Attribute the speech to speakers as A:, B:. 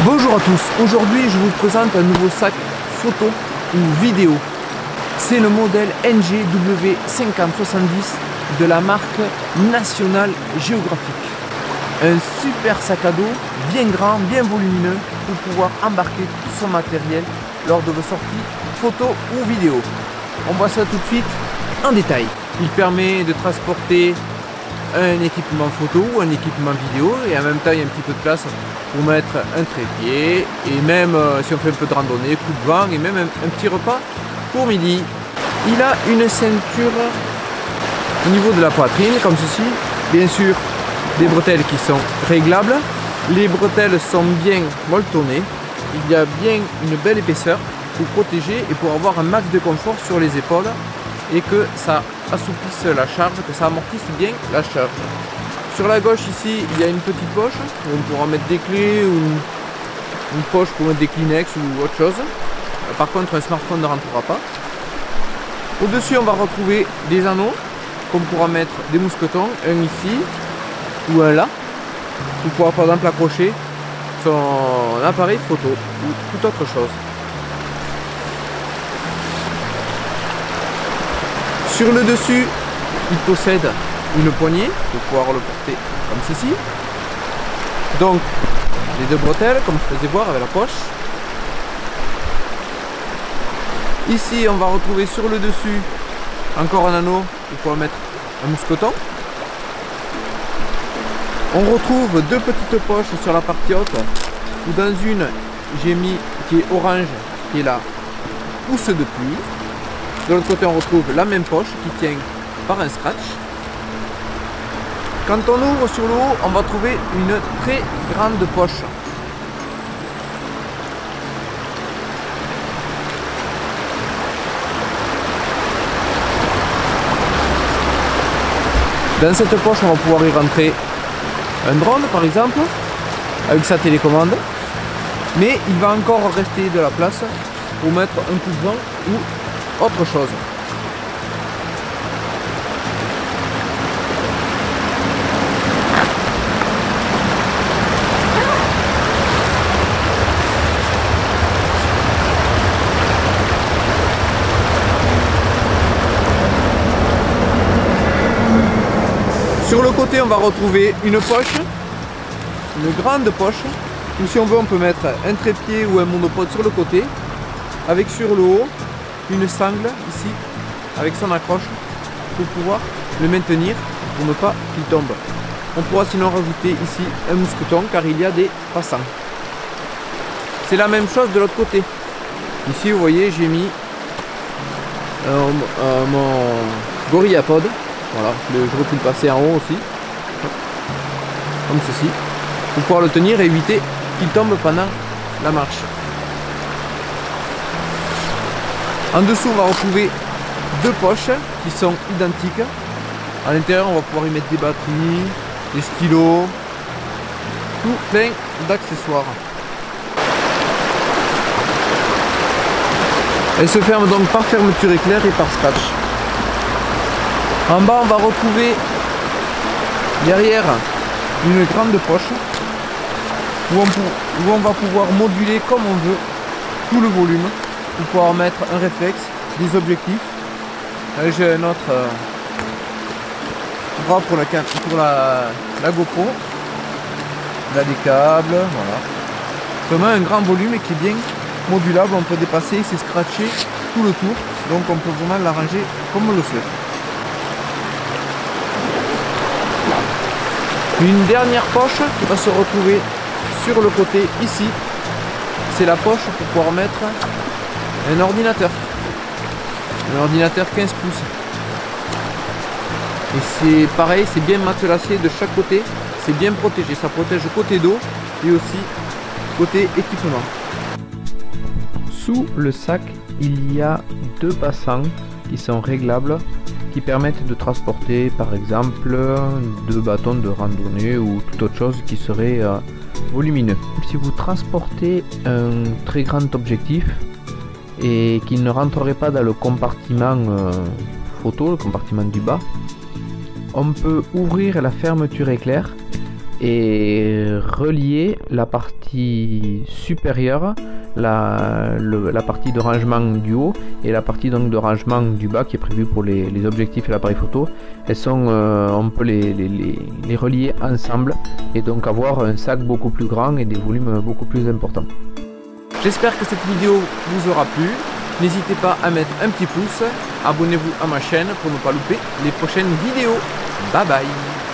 A: Bonjour à tous, aujourd'hui je vous présente un nouveau sac photo ou vidéo. C'est le modèle NGW5070 de la marque National Geographic. Un super sac à dos, bien grand, bien volumineux pour pouvoir embarquer tout son matériel lors de vos sorties photo ou vidéo. On voit ça tout de suite en détail. Il permet de transporter un équipement photo ou un équipement vidéo et en même temps il y a un petit peu de place pour mettre un trépied et même si on fait un peu de randonnée, coup de vent et même un petit repas pour midi. Il a une ceinture au niveau de la poitrine comme ceci, bien sûr des bretelles qui sont réglables, les bretelles sont bien molletonnées, il y a bien une belle épaisseur pour protéger et pour avoir un max de confort sur les épaules et que ça assouplisse la charge, que ça amortisse bien la charge. Sur la gauche ici, il y a une petite poche où on pourra mettre des clés ou une poche pour mettre des Kleenex ou autre chose. Par contre, un smartphone ne rentrera pas. Au-dessus, on va retrouver des anneaux qu'on pourra mettre des mousquetons, un ici ou un là, pour pouvoir par exemple accrocher son appareil photo ou toute autre chose. Sur le dessus, il possède une poignée pour pouvoir le porter comme ceci. Donc, les deux bretelles, comme je faisais voir avec la poche. Ici, on va retrouver sur le dessus encore un anneau pour pouvoir mettre un mousqueton. On retrouve deux petites poches sur la partie haute, où dans une, j'ai mis qui est orange, qui est la housse de pluie. De l'autre côté, on retrouve la même poche qui tient par un scratch. Quand on ouvre sur le haut, on va trouver une très grande poche. Dans cette poche, on va pouvoir y rentrer un drone par exemple, avec sa télécommande. Mais il va encore rester de la place pour mettre un coup de vent ou autre chose. Sur le côté, on va retrouver une poche, une grande poche, ou si on veut, on peut mettre un trépied ou un monopode sur le côté, avec sur le haut une sangle ici avec son accroche pour pouvoir le maintenir pour ne pas qu'il tombe. On pourra sinon rajouter ici un mousqueton car il y a des passants. C'est la même chose de l'autre côté. Ici vous voyez j'ai mis mon GorillaPod. Voilà, j'aurais pu le passer en haut aussi. Comme ceci. Pour pouvoir le tenir et éviter qu'il tombe pendant la marche. En dessous, on va retrouver deux poches qui sont identiques. À l'intérieur, on va pouvoir y mettre des batteries, des stylos, tout plein d'accessoires. Elle se ferme donc par fermeture éclair et par scratch. En bas, on va retrouver derrière une grande poche où on va pouvoir moduler comme on veut tout le volume. Pour pouvoir mettre un réflexe, des objectifs. J'ai un autre bras pour la GoPro. Là des câbles, voilà. Vraiment un grand volume et qui est bien modulable. On peut dépasser, c'est scratché tout le tour. Donc on peut vraiment l'arranger comme on le souhaite. Une dernière poche qui va se retrouver sur le côté ici. C'est la poche pour pouvoir mettre un ordinateur 15 pouces et c'est pareil, c'est bien matelassé de chaque côté, c'est bien protégé, ça protège côté dos et aussi côté équipement. Sous le sac il y a deux passants qui sont réglables qui permettent de transporter par exemple deux bâtons de randonnée ou toute autre chose qui serait volumineux. Si vous transportez un très grand objectif et qu'il ne rentrerait pas dans le compartiment photo, le compartiment du bas, on peut ouvrir la fermeture éclair et relier la partie supérieure, la partie de rangement du haut et la partie donc de rangement du bas qui est prévue pour les objectifs et l'appareil photo. Elles sont, on peut les relier ensemble et donc avoir un sac beaucoup plus grand et des volumes beaucoup plus importants. J'espère que cette vidéo vous aura plu. N'hésitez pas à mettre un petit pouce, abonnez-vous à ma chaîne pour ne pas louper les prochaines vidéos. Bye bye.